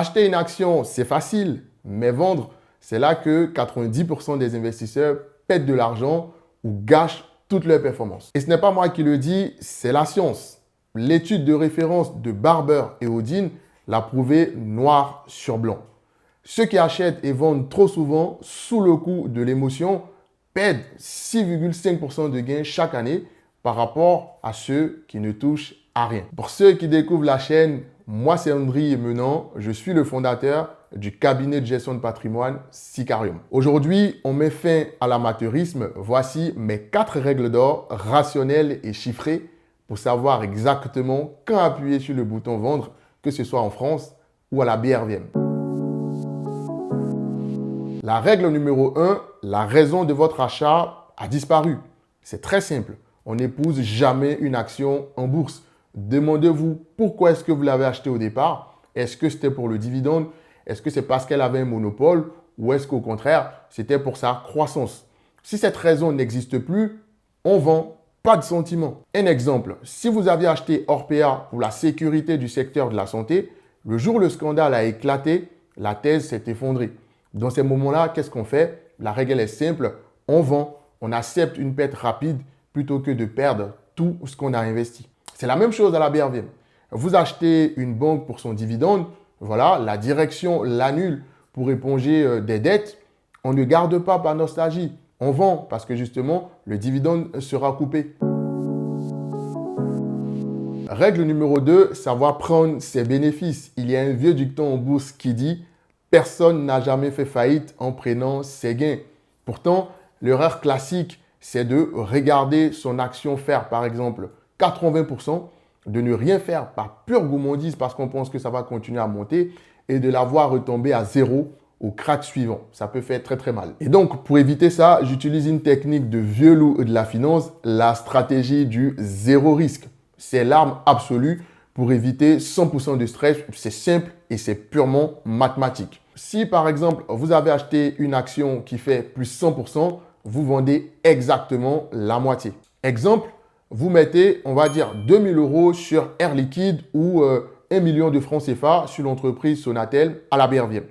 Acheter une action, c'est facile, mais vendre, c'est là que 90% des investisseurs perdent de l'argent ou gâchent toute leur performance. Et ce n'est pas moi qui le dis, c'est la science. L'étude de référence de Barber et Odin l'a prouvé noir sur blanc. Ceux qui achètent et vendent trop souvent sous le coup de l'émotion perdent 6,5% de gains chaque année par rapport à ceux qui ne touchent à rien. Pour ceux qui découvrent la chaîne, moi c'est Andri Menant, je suis le fondateur du cabinet de gestion de patrimoine Sicarium. Aujourd'hui, on met fin à l'amateurisme. Voici mes 4 règles d'or rationnelles et chiffrées pour savoir exactement quand appuyer sur le bouton vendre, que ce soit en France ou à la BRVM. La règle numéro 1, la raison de votre achat a disparu. C'est très simple. On n'épouse jamais une action en bourse. Demandez-vous pourquoi est-ce que vous l'avez acheté au départ. Est-ce que c'était pour le dividende? Est-ce que c'est parce qu'elle avait un monopole? Ou est-ce qu'au contraire, c'était pour sa croissance? Si cette raison n'existe plus, on vend. Pas de sentiment. Un exemple, si vous aviez acheté Orpea pour la sécurité du secteur de la santé, le jour où le scandale a éclaté, la thèse s'est effondrée. Dans ces moments-là, qu'est-ce qu'on fait? La règle est simple, on vend, on accepte une perte rapide plutôt que de perdre tout ce qu'on a investi. C'est la même chose à la BRVM. Vous achetez une banque pour son dividende, voilà, la direction l'annule pour éponger des dettes. On ne garde pas par nostalgie. On vend parce que justement, le dividende sera coupé. Règle numéro 2, savoir prendre ses bénéfices. Il y a un vieux dicton en bourse qui dit « Personne n'a jamais fait faillite en prenant ses gains ». Pourtant, l'erreur classique, c'est de regarder son action faire par exemple 80%, de ne rien faire par pure gourmandise parce qu'on pense que ça va continuer à monter et de la voir retomber à zéro au crack suivant. Ça peut faire très très mal. Et donc, pour éviter ça, j'utilise une technique de vieux loup de la finance, la stratégie du zéro risque. C'est l'arme absolue pour éviter 100% de stress. C'est simple et c'est purement mathématique. Si par exemple, vous avez acheté une action qui fait plus 100%, vous vendez exactement la moitié. Exemple, vous mettez, on va dire, 2000 € sur Air Liquide ou 1 million de francs CFA sur l'entreprise Sonatel à la BRVM.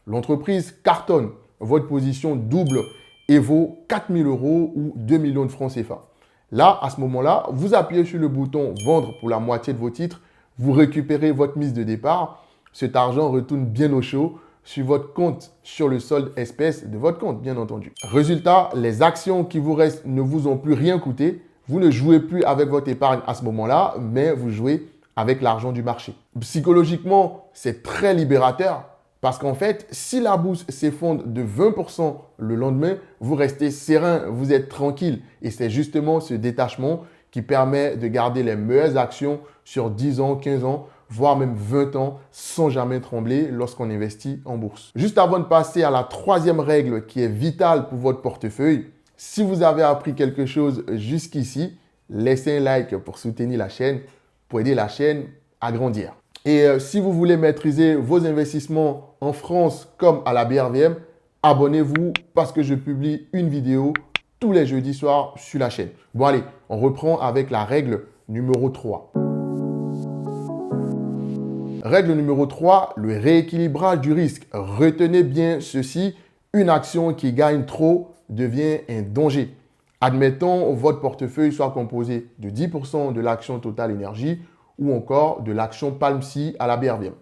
L'entreprise cartonne, votre position double et vaut 4000 € ou 2 millions de francs CFA. Là, à ce moment-là, vous appuyez sur le bouton « Vendre » pour la moitié de vos titres, vous récupérez votre mise de départ. Cet argent retourne bien au chaud sur votre compte, sur le solde espèce de votre compte, bien entendu. Résultat, les actions qui vous restent ne vous ont plus rien coûté. Vous ne jouez plus avec votre épargne à ce moment-là, mais vous jouez avec l'argent du marché. Psychologiquement, c'est très libérateur. Parce qu'en fait, si la bourse s'effondre de 20% le lendemain, vous restez serein, vous êtes tranquille. Et c'est justement ce détachement qui permet de garder les meilleures actions sur 10 ans, 15 ans, voire même 20 ans sans jamais trembler lorsqu'on investit en bourse. Juste avant de passer à la 3e règle qui est vitale pour votre portefeuille, si vous avez appris quelque chose jusqu'ici, laissez un like pour soutenir la chaîne, pour aider la chaîne à grandir. Et si vous voulez maîtriser vos investissements en France comme à la BRVM, abonnez-vous parce que je publie une vidéo tous les jeudis soirs sur la chaîne. Bon allez, on reprend avec la règle numéro 3. Règle numéro 3, le rééquilibrage du risque. Retenez bien ceci, une action qui gagne trop devient un danger. Admettons votre portefeuille soit composé de 10% de l'action Total Énergie ou encore de l'action Palm-Sea à la BRVM.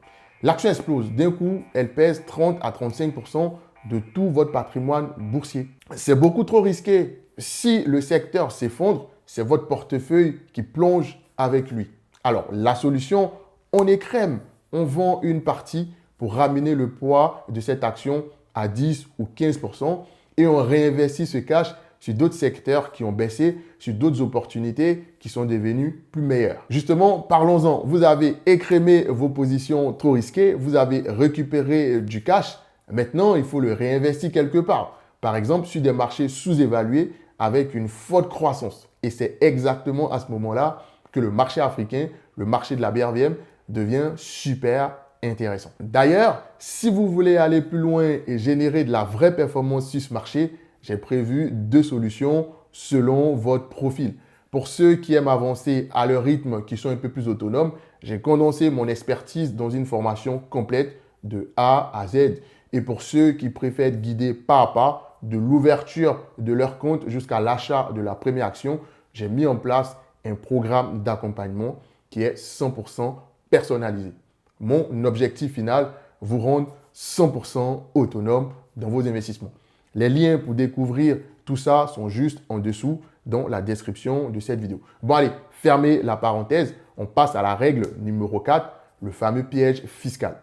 L'action explose. D'un coup, elle pèse 30 à 35% de tout votre patrimoine boursier. C'est beaucoup trop risqué. Si le secteur s'effondre, c'est votre portefeuille qui plonge avec lui. Alors, la solution, on écrème. On vend une partie pour ramener le poids de cette action à 10 ou 15% et on réinvestit ce cash sur d'autres secteurs qui ont baissé, sur d'autres opportunités qui sont devenues plus meilleures. Justement, parlons-en. Vous avez écrémé vos positions trop risquées, vous avez récupéré du cash. Maintenant, il faut le réinvestir quelque part. Par exemple, sur des marchés sous-évalués avec une forte croissance. Et c'est exactement à ce moment-là que le marché africain, le marché de la BRVM, devient super intéressant. D'ailleurs, si vous voulez aller plus loin et générer de la vraie performance sur ce marché, j'ai prévu 2 solutions selon votre profil. Pour ceux qui aiment avancer à leur rythme, qui sont un peu plus autonomes, j'ai condensé mon expertise dans une formation complète de A à Z. Et pour ceux qui préfèrent être guidés pas à pas, de l'ouverture de leur compte jusqu'à l'achat de la première action, j'ai mis en place un programme d'accompagnement qui est 100% personnalisé. Mon objectif final, vous rendre 100% autonome dans vos investissements. Les liens pour découvrir tout ça sont juste en dessous dans la description de cette vidéo. Bon allez, fermez la parenthèse, on passe à la règle numéro 4, le fameux piège fiscal.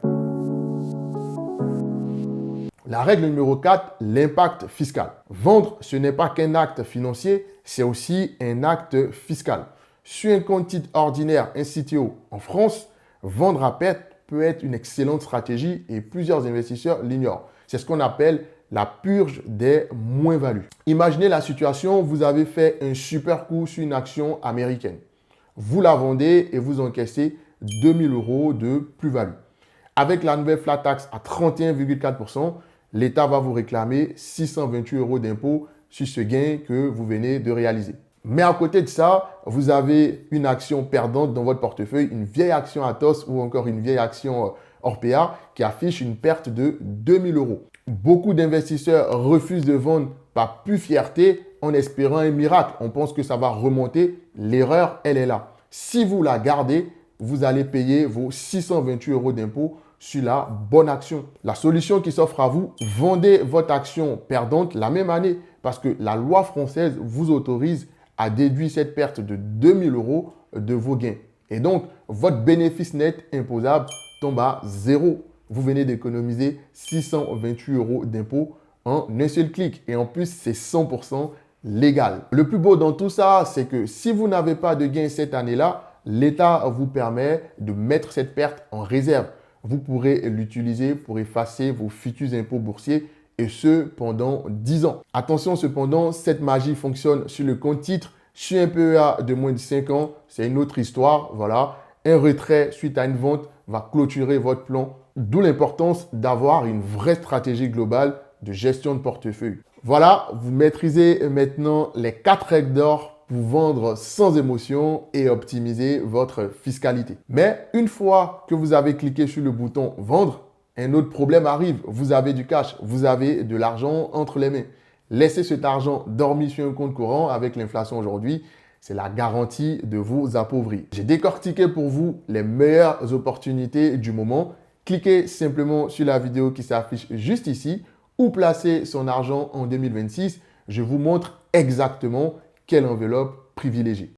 La règle numéro 4, l'impact fiscal. Vendre, ce n'est pas qu'un acte financier, c'est aussi un acte fiscal. Sur un compte titre ordinaire, un CTO en France, vendre à perte peut être une excellente stratégie et plusieurs investisseurs l'ignorent. C'est ce qu'on appelle la purge des moins-values. Imaginez la situation, vous avez fait un super coup sur une action américaine. Vous la vendez et vous encaissez 2000 € de plus-value. Avec la nouvelle flat tax à 31,4%, l'État va vous réclamer 628 € d'impôt sur ce gain que vous venez de réaliser. Mais à côté de ça, vous avez une action perdante dans votre portefeuille, une vieille action Atos ou encore une vieille action Orpea qui affiche une perte de 2000 €. Beaucoup d'investisseurs refusent de vendre par pure fierté en espérant un miracle. On pense que ça va remonter. L'erreur, elle est là. Si vous la gardez, vous allez payer vos 628 € d'impôt sur la bonne action. La solution qui s'offre à vous, vendez votre action perdante la même année parce que la loi française vous autorise à déduire cette perte de 2000 € de vos gains. Et donc, votre bénéfice net imposable tombe à 0. Vous venez d'économiser 628 € d'impôt en un seul clic. Et en plus, c'est 100% légal. Le plus beau dans tout ça, c'est que si vous n'avez pas de gain cette année-là, l'État vous permet de mettre cette perte en réserve. Vous pourrez l'utiliser pour effacer vos futurs impôts boursiers et ce pendant 10 ans. Attention cependant, cette magie fonctionne sur le compte titre. Sur un PEA de moins de 5 ans, c'est une autre histoire. Voilà, un retrait suite à une vente va clôturer votre plan. D'où l'importance d'avoir une vraie stratégie globale de gestion de portefeuille. Voilà, vous maîtrisez maintenant les 4 règles d'or pour vendre sans émotion et optimiser votre fiscalité. Mais une fois que vous avez cliqué sur le bouton vendre, un autre problème arrive. Vous avez du cash, vous avez de l'argent entre les mains. Laissez cet argent dormir sur un compte courant avec l'inflation aujourd'hui. C'est la garantie de vous appauvrir. J'ai décortiqué pour vous les meilleures opportunités du moment. Cliquez simplement sur la vidéo qui s'affiche juste ici. Où placer son argent en 2026. Je vous montre exactement quelle enveloppe privilégier.